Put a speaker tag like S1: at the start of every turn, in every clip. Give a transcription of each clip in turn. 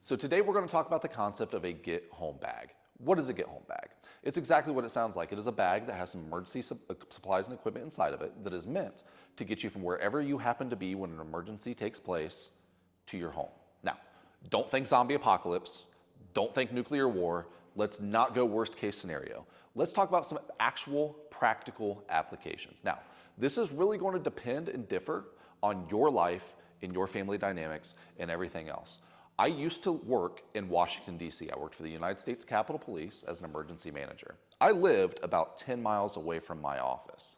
S1: So today we're going to talk about the concept of a get home bag. What is a get home bag? It's exactly what it sounds like. It is a bag that has some emergency supplies and equipment inside of it that is meant to get you from wherever you happen to be when an emergency takes place to your home. Now, don't think zombie apocalypse. Don't think nuclear war. Let's not go worst case scenario. Let's talk about some actual practical applications. Now, this is really going to depend and differ on your life, in your family dynamics, and everything else. I used to work in Washington, D.C. I worked for the United States Capitol Police as an emergency manager. I lived about 10 miles away from my office.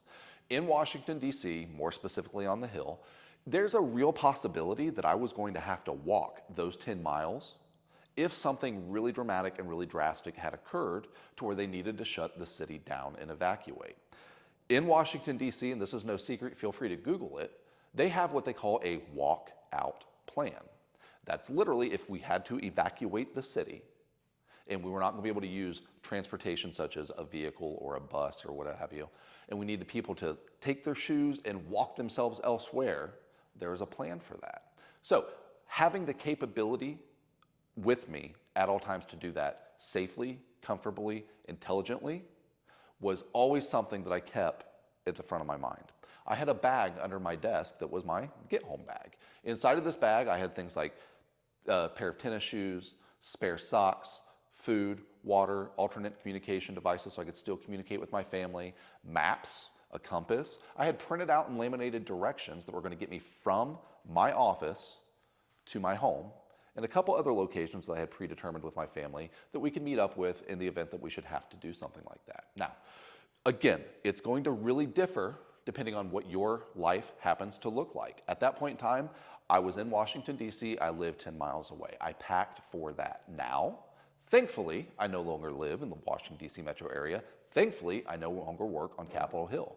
S1: In Washington, D.C., more specifically on the Hill, there's a real possibility that I was going to have to walk those 10 miles if something really dramatic and really drastic had occurred to where they needed to shut the city down and evacuate. In Washington, D.C., and this is no secret, feel free to Google it, they have what they call a walk-out plan. That's literally if we had to evacuate the city and we were not going to be able to use transportation such as a vehicle or a bus or what have you, and we needed people to take their shoes and walk themselves elsewhere, there is a plan for that. So having the capability with me at all times to do that safely, comfortably, intelligently was always something that I kept at the front of my mind. I had a bag under my desk that was my get home bag. Inside of this bag, I had things like a pair of tennis shoes, spare socks, food, water, alternate communication devices so I could still communicate with my family, maps, a compass. I had printed out and laminated directions that were going to get me from my office to my home, and a couple other locations that I had predetermined with my family that we could meet up with in the event that we should have to do something like that. Now, again, it's going to really differ depending on what your life happens to look like. At that point in time, I was in Washington, D.C. I lived 10 miles away. I packed for that. Now, thankfully, I no longer live in the Washington, D.C. metro area. Thankfully, I no longer work on Capitol Hill.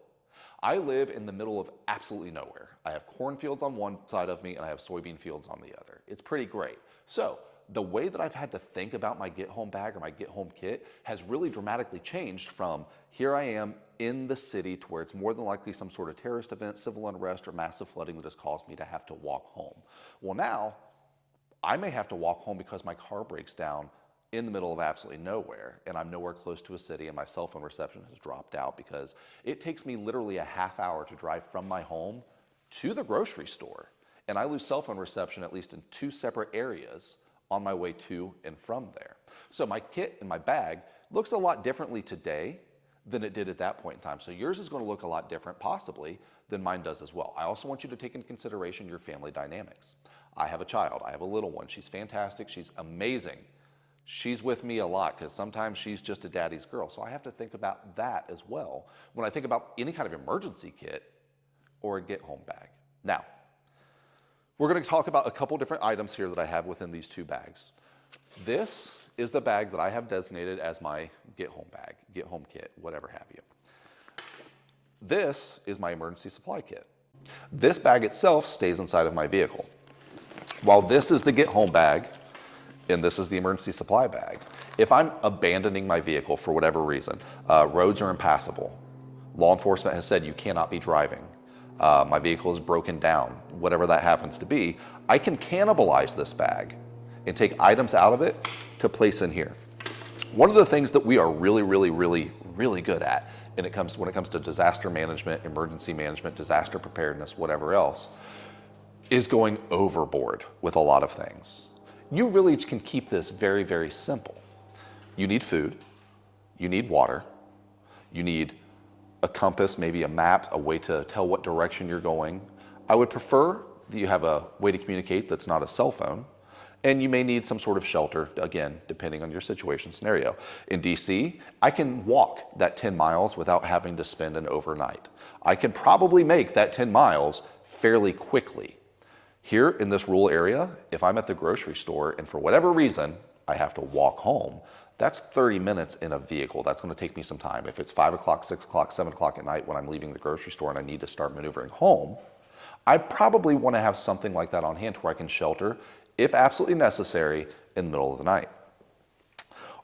S1: I live in the middle of absolutely nowhere. I have cornfields on one side of me and I have soybean fields on the other. It's pretty great. So the way that I've had to think about my get home bag or my get home kit has really dramatically changed from here I am in the city to where it's more than likely some sort of terrorist event, civil unrest, or massive flooding that has caused me to have to walk home. Well, now I may have to walk home because my car breaks down in the middle of absolutely nowhere and I'm nowhere close to a city and my cell phone reception has dropped out because it takes me literally a half hour to drive from my home to the grocery store. And I lose cell phone reception at least in 2 separate areas on my way to and from there. So my kit and my bag looks a lot differently today than it did at that point in time. So yours is going to look a lot different possibly than mine does as well. I also want you to take into consideration your family dynamics. I have a child, I have a little one. She's fantastic, she's amazing. She's with me a lot because sometimes she's just a daddy's girl. So I have to think about that as well when I think about any kind of emergency kit or a get home bag. Now, we're going to talk about a couple different items here that I have within these 2 bags. This is the bag that I have designated as my get home bag, get home kit, whatever have you. This is my emergency supply kit. This bag itself stays inside of my vehicle. While this is the get home bag, and this is the emergency supply bag. If I'm abandoning my vehicle for whatever reason, roads are impassable, law enforcement has said you cannot be driving, my vehicle is broken down, whatever that happens to be, I can cannibalize this bag and take items out of it to place in here. One of the things that we are really good at when it comes to disaster management, emergency management, disaster preparedness, whatever else, is going overboard with a lot of things. You really can keep this very simple. You need food, you need water, you need a compass, maybe a map, a way to tell what direction you're going. I would prefer that you have a way to communicate that's not a cell phone, and you may need some sort of shelter, again, depending on your situation scenario. In DC, I can walk that 10 miles without having to spend an overnight. I can probably make that 10 miles fairly quickly. Here in this rural area, if I'm at the grocery store and for whatever reason I have to walk home, that's 30 minutes in a vehicle. That's going to take me some time. If it's 5 o'clock, 6 o'clock, 7 o'clock at night when I'm leaving the grocery store and I need to start maneuvering home, I probably want to have something like that on hand where I can shelter, if absolutely necessary, in the middle of the night.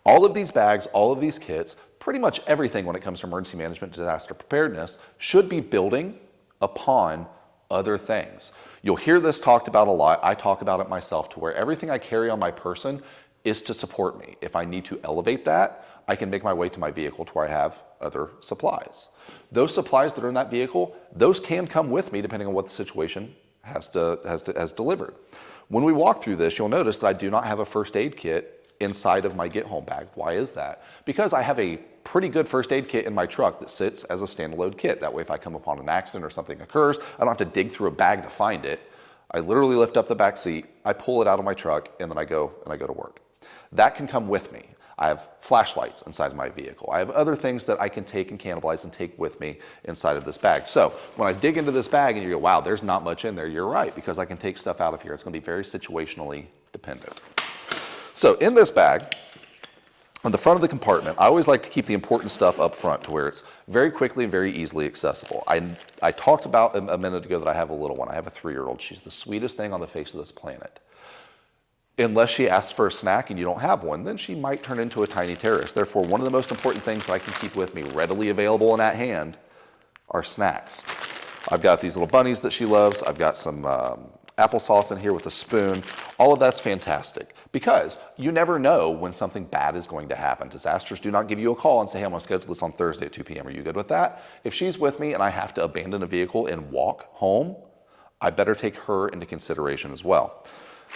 S1: All of these bags, all of these kits, pretty much everything when it comes to emergency management, disaster preparedness, should be building upon other things. You'll hear this talked about a lot. I talk about it myself, to where everything I carry on my person is to support me. If I need to elevate that, I can make my way to my vehicle to where I have other supplies. Those supplies that are in that vehicle, those can come with me depending on what the situation has delivered. When we walk through this, you'll notice that I do not have a first aid kit inside of my get home bag. Why is that? Because I have a pretty good first aid kit in my truck that sits as a standalone kit. That way, if I come upon an accident or something occurs, I don't have to dig through a bag to find it. I literally lift up the back seat, I pull it out of my truck, and then I go to work. That can come with me. I have flashlights inside of my vehicle. I have other things that I can take and cannibalize and take with me inside of this bag. So when I dig into this bag and you go, wow, there's not much in there, you're right, because I can take stuff out of here. It's going to be very situationally dependent. So in this bag, on the front of the compartment, I always like to keep the important stuff up front to where it's very quickly and very easily accessible. I talked about a minute ago that I have a little one. I have a 3-year-old. She's the sweetest thing on the face of this planet. Unless she asks for a snack and you don't have one, then she might turn into a tiny terrorist. Therefore, one of the most important things that I can keep with me readily available and at hand are snacks. I've got these little bunnies that she loves. I've got some applesauce in here with a spoon. All of that's fantastic because you never know when something bad is going to happen. Disasters do not give you a call and say, hey, I'm going to schedule this on Thursday at 2 p.m. Are you good with that? If she's with me and I have to abandon a vehicle and walk home, I better take her into consideration as well.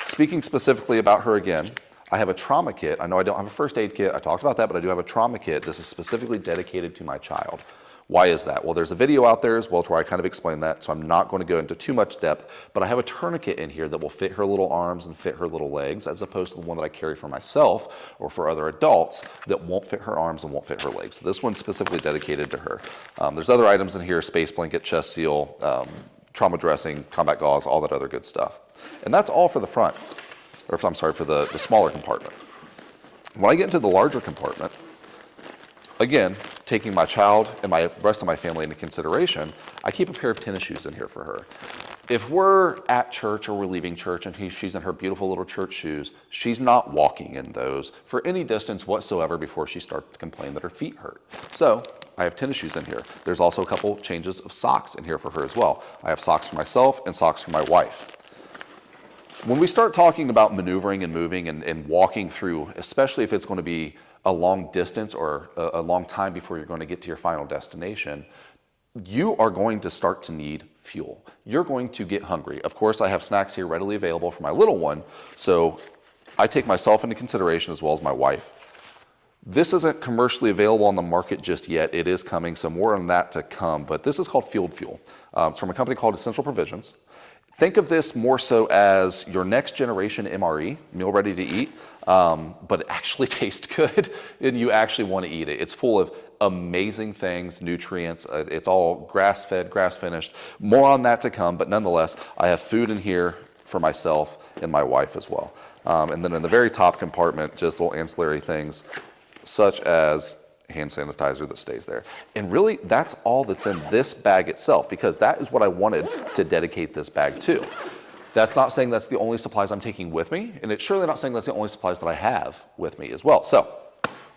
S1: Speaking specifically about her again, I have a trauma kit. I know I don't have a first aid kit. I talked about that, but I do have a trauma kit. This is specifically dedicated to my child. Why is that? Well, there's a video out there as well to where I kind of explain that, so I'm not going to go into too much depth, but I have a tourniquet in here that will fit her little arms and fit her little legs, as opposed to the one that I carry for myself or for other adults that won't fit her arms and won't fit her legs. So this one's specifically dedicated to her. There's other items in here, space blanket, chest seal, trauma dressing, combat gauze, all that other good stuff. And that's all for the front, or I'm sorry, for the smaller compartment. When I get into the larger compartment, again, taking my child and my rest of my family into consideration, I keep a pair of tennis shoes in here for her. If we're at church or we're leaving church and she's in her beautiful little church shoes, she's not walking in those for any distance whatsoever before she starts to complain that her feet hurt. So I have tennis shoes in here. There's also a couple changes of socks in here for her as well. I have socks for myself and socks for my wife. When we start talking about maneuvering and moving and walking through, especially if it's going to be a long distance or a long time before you're going to get to your final destination, you are going to start to need fuel. You're going to get hungry. Of course, I have snacks here readily available for my little one, so I take myself into consideration as well as my wife. This isn't commercially available on the market just yet. It is coming, so more on that to come, but this is called Field Fuel. It's from a company called Essential Provisions. Think of this more so as your next generation MRE, meal ready to eat, but it actually tastes good and you actually want to eat it. It's full of amazing things, nutrients. It's all grass-fed, grass-finished. More on that to come, but nonetheless, I have food in here for myself and my wife as well. And then in the very top compartment, just little ancillary things such as hand sanitizer that stays there. And really, that's all that's in this bag itself, because that is what I wanted to dedicate this bag to. That's not saying that's the only supplies I'm taking with me, and it's surely not saying that's the only supplies that I have with me as well. So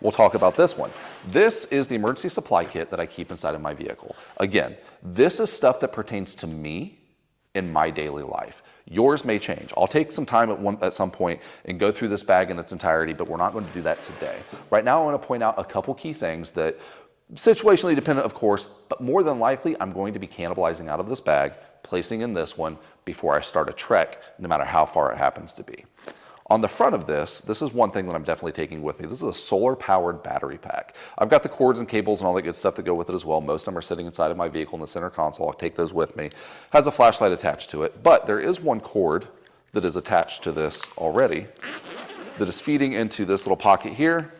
S1: we'll talk about this one. This is the emergency supply kit that I keep inside of my vehicle. Again, this is stuff that pertains to me in my daily life. Yours may change. I'll take some time at some point and go through this bag in its entirety, but we're not going to do that today. Right now, I want to point out a couple key things that, situationally dependent, of course, but more than likely, I'm going to be cannibalizing out of this bag, placing in this one before I start a trek, no matter how far it happens to be. On the front of this is one thing that I'm definitely taking with me. This is a solar-powered battery pack. I've got the cords and cables and all that good stuff that go with it as well. Most of them are sitting inside of my vehicle in the center console. I'll take those with me. Has a flashlight attached to it, but there is one cord that is attached to this already that is feeding into this little pocket here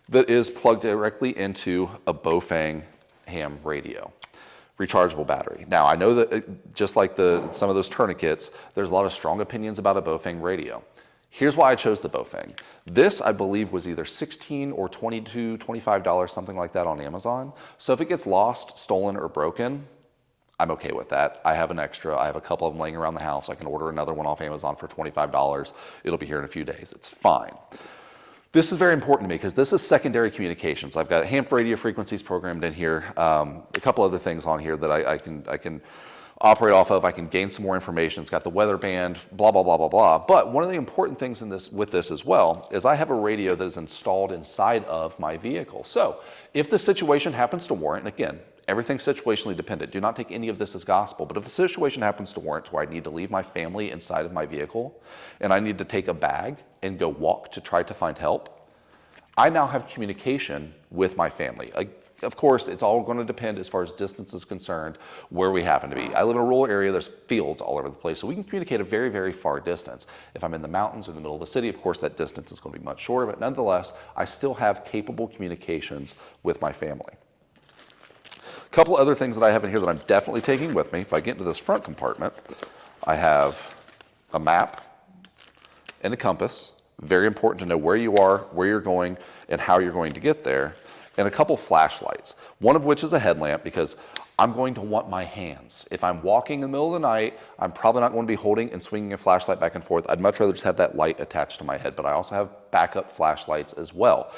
S1: that is plugged directly into a Bofang ham radio. Rechargeable battery. Now, I know that just like some of those tourniquets, there's a lot of strong opinions about a Bofang radio. Here's why I chose the Bofang. This, I believe, was either $16 or $22, $25, something like that on Amazon. So if it gets lost, stolen, or broken, I'm okay with that. I have an extra. I have a couple of them laying around the house. I can order another one off Amazon for $25. It'll be here in a few days. It's fine. This is very important to me because this is secondary communications. I've got ham radio frequencies programmed in here, a couple other things on here that I can operate off of. I can gain some more information. It's got the weather band, blah, blah, blah, blah, blah. But one of the important things with this as well is I have a radio that is installed inside of my vehicle. So if the situation happens to warrant, and again, everything's situationally dependent. Do not take any of this as gospel. But if the situation happens to warrant where I need to leave my family inside of my vehicle and I need to take a bag and go walk to try to find help, I now have communication with my family. Of course, it's all going to depend as far as distance is concerned, where we happen to be. I live in a rural area, there's fields all over the place, so we can communicate a very, very far distance. If I'm in the mountains or the middle of the city, of course, that distance is going to be much shorter, but nonetheless, I still have capable communications with my family. A couple other things that I have in here that I'm definitely taking with me. If I get into this front compartment, I have a map and a compass. Very important to know where you are, where you're going, and how you're going to get there. And a couple flashlights, one of which is a headlamp because I'm going to want my hands. If I'm walking in the middle of the night, I'm probably not going to be holding and swinging a flashlight back and forth. I'd much rather just have that light attached to my head, but I also have backup flashlights as well.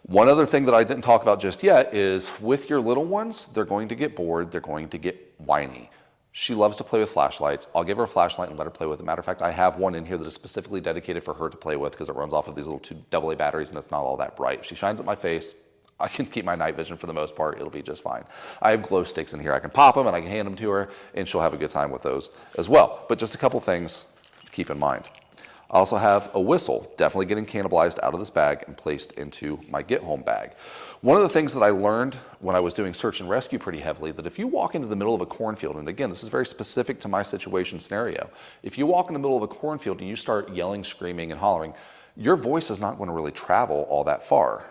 S1: One other thing that I didn't talk about just yet is with your little ones, they're going to get bored, they're going to get whiny. She loves to play with flashlights. I'll give her a flashlight and let her play with it. Matter of fact, I have one in here that is specifically dedicated for her to play with because it runs off of these little 2 AA batteries and it's not all that bright. If she shines at my face, I can keep my night vision for the most part. It'll be just fine. I have glow sticks in here. I can pop them and I can hand them to her and she'll have a good time with those as well. But just a couple things to keep in mind. I also have a whistle, definitely getting cannibalized out of this bag and placed into my get home bag. One of the things that I learned when I was doing search and rescue pretty heavily, that if you walk into the middle of a cornfield, and again, this is very specific to my situation scenario. If you walk in the middle of a cornfield and you start yelling, screaming, and hollering, your voice is not going to really travel all that far.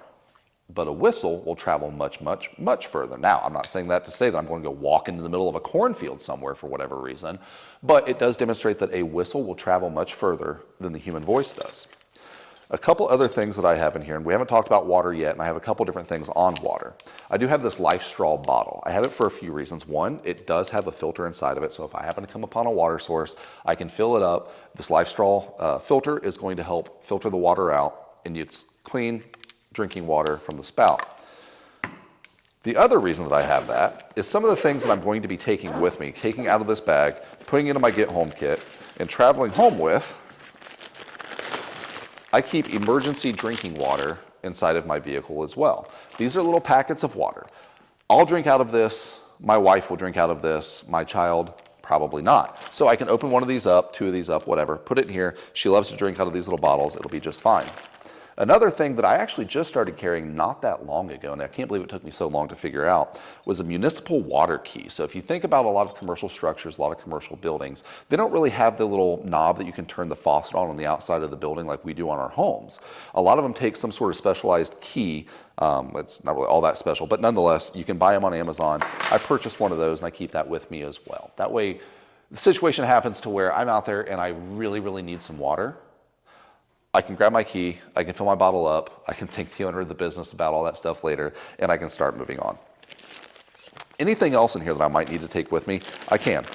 S1: But a whistle will travel much, much, much further. Now, I'm not saying that to say that I'm going to go walk into the middle of a cornfield somewhere for whatever reason, but it does demonstrate that a whistle will travel much further than the human voice does. A couple other things that I have in here, and we haven't talked about water yet, and I have a couple different things on water. I do have this Life Straw bottle. I have it for a few reasons. One, it does have a filter inside of it, so if I happen to come upon a water source, I can fill it up. This Life Straw filter is going to help filter the water out, and it's clean drinking water from the spout. The other reason that I have that is some of the things that I'm going to be taking with me, taking out of this bag, putting into my get home kit, and traveling home with. I keep emergency drinking water inside of my vehicle as well. These are little packets of water. I'll drink out of this, my wife will drink out of this, my child probably not. So I can open one of these up, 2 of these up, whatever, put it in here. She loves to drink out of these little bottles, it'll be just fine. Another thing that I actually just started carrying not that long ago, and I can't believe it took me so long to figure out, was a municipal water key. So if you think about a lot of commercial structures, a lot of commercial buildings, they don't really have the little knob that you can turn the faucet on the outside of the building like we do on our homes. A lot of them take some sort of specialized key. It's not really all that special, but nonetheless, you can buy them on Amazon. I purchased one of those and I keep that with me as well. That way, the situation happens to where I'm out there and I really, really need some water. I can grab my key, I can fill my bottle up, I can thank the owner of the business about all that stuff later, and I can start moving on. Anything else in here that I might need to take with me, I can.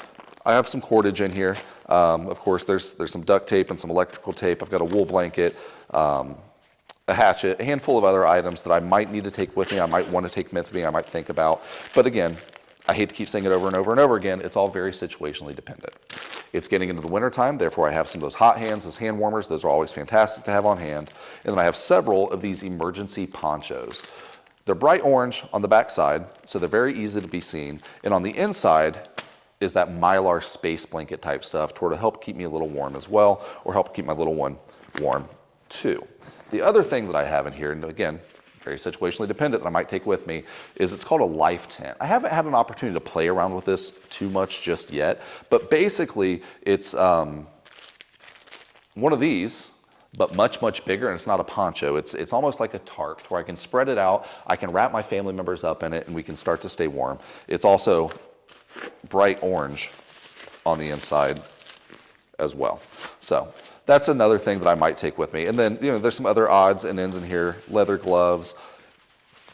S1: I have some cordage in here. Of course, there's some duct tape and some electrical tape. I've got a wool blanket, a hatchet, a handful of other items that I might need to take with me, I might want to take with me, I might think about. But again, I hate to keep saying it over and over and over again, it's all very situationally dependent. It's getting into the winter time, therefore I have some of those hot hands, those hand warmers, those are always fantastic to have on hand. And then I have several of these emergency ponchos. They're bright orange on the back side, so they're very easy to be seen. And on the inside is that Mylar space blanket type stuff to help keep me a little warm as well, or help keep my little one warm too. The other thing that I have in here, and again, very situationally dependent, that I might take with me, is it's called a life tent. I haven't had an opportunity to play around with this too much just yet, but basically it's one of these, but much, much bigger, and it's not a poncho. It's almost like a tarp where I can spread it out, I can wrap my family members up in it, and we can start to stay warm. It's also bright orange on the inside as well. So that's another thing that I might take with me. And then, there's some other odds and ends in here. Leather gloves.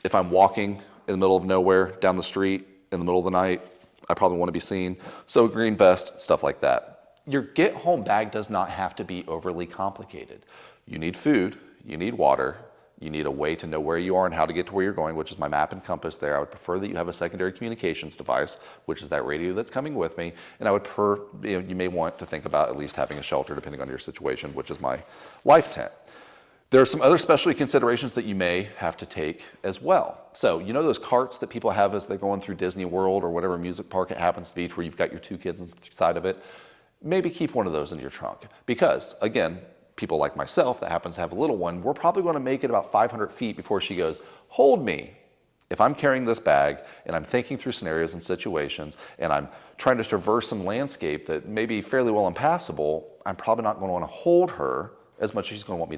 S1: If I'm walking in the middle of nowhere, down the street, in the middle of the night, I probably want to be seen. So a green vest, stuff like that. Your get home bag does not have to be overly complicated. You need food, you need water, You need a way to know where you are and how to get to where you're going, which is my map and compass there. I would prefer that you have a secondary communications device, which is that radio that's coming with me. And I would prefer, you may want to think about at least having a shelter depending on your situation, which is my life tent. There are some other specialty considerations that you may have to take as well. So, you know those carts that people have as they're going through Disney World or whatever amusement park it happens to be, where you've got your 2 kids inside of it? Maybe keep one of those in your trunk because, again, people like myself that happens to have a little one, we're probably going to make it about 500 feet before she goes, hold me. If I'm carrying this bag and I'm thinking through scenarios and situations and I'm trying to traverse some landscape that may be fairly well impassable, I'm probably not going to want to hold her as much as she's going to want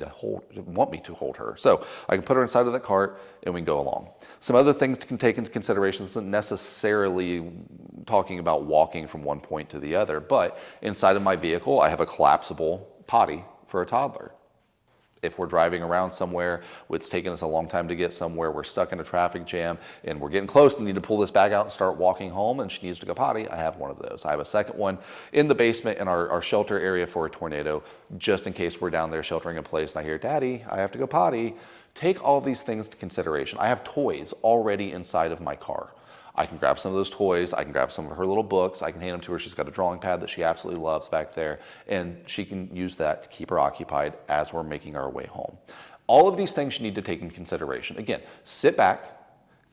S1: me to hold her. So I can put her inside of the cart and we can go along. Some other things to take into consideration isn't necessarily talking about walking from one point to the other, but inside of my vehicle, I have a collapsible potty for a toddler. If we're driving around somewhere, it's taking us a long time to get somewhere, we're stuck in a traffic jam, and we're getting close and need to pull this bag out and start walking home, and she needs to go potty, I have one of those. I have a second one in the basement in our shelter area for a tornado, just in case we're down there sheltering in place and I hear, Daddy, I have to go potty. Take all these things into consideration. I have toys already inside of my car. I can grab some of those toys, I can grab some of her little books, I can hand them to her. She's got a drawing pad that she absolutely loves back there, and she can use that to keep her occupied as we're making our way home. All of these things you need to take into consideration. Again, sit back,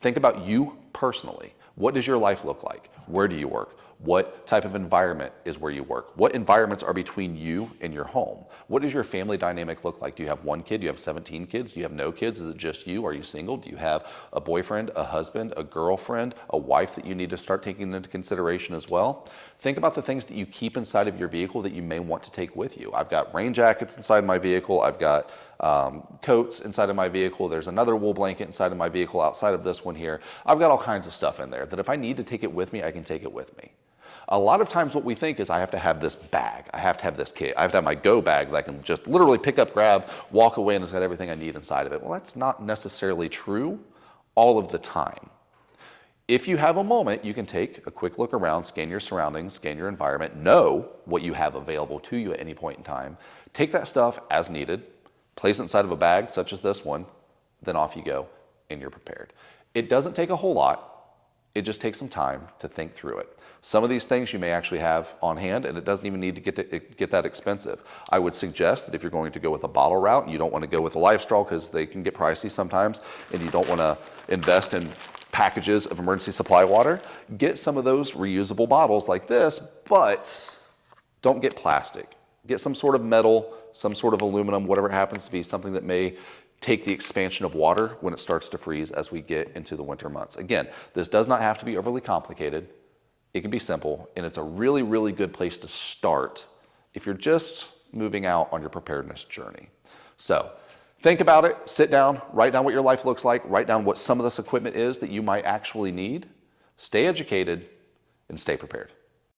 S1: think about you personally. What does your life look like? Where do you work? What type of environment is where you work? What environments are between you and your home? What does your family dynamic look like? Do you have 1 kid? Do you have 17 kids? Do you have no kids? Is it just you? Are you single? Do you have a boyfriend, a husband, a girlfriend, a wife that you need to start taking into consideration as well? Think about the things that you keep inside of your vehicle that you may want to take with you. I've got rain jackets inside my vehicle. I've got coats inside of my vehicle. There's another wool blanket inside of my vehicle outside of this one here. I've got all kinds of stuff in there that if I need to take it with me, I can take it with me. A lot of times what we think is I have to have this bag, I have to have this kit, I have to have my go bag that I can just literally pick up, grab, walk away, and it's got everything I need inside of it. Well, that's not necessarily true all of the time. If you have a moment, you can take a quick look around, scan your surroundings, scan your environment, know what you have available to you at any point in time, take that stuff as needed, place it inside of a bag such as this one, then off you go and you're prepared. It doesn't take a whole lot, it just takes some time to think through it. Some of these things you may actually have on hand, and it doesn't even need to get that expensive. I would suggest that if you're going to go with a bottle route and you don't want to go with a life straw because they can get pricey sometimes, and you don't want to invest in packages of emergency supply water, get some of those reusable bottles like this, but don't get plastic. Get some sort of metal, some sort of aluminum, whatever it happens to be, something that may take the expansion of water when it starts to freeze as we get into the winter months. Again, this does not have to be overly complicated. It can be simple, and it's a really, really good place to start if you're just moving out on your preparedness journey. So think about it, sit down, write down what your life looks like, write down what some of this equipment is that you might actually need, stay educated, and stay prepared.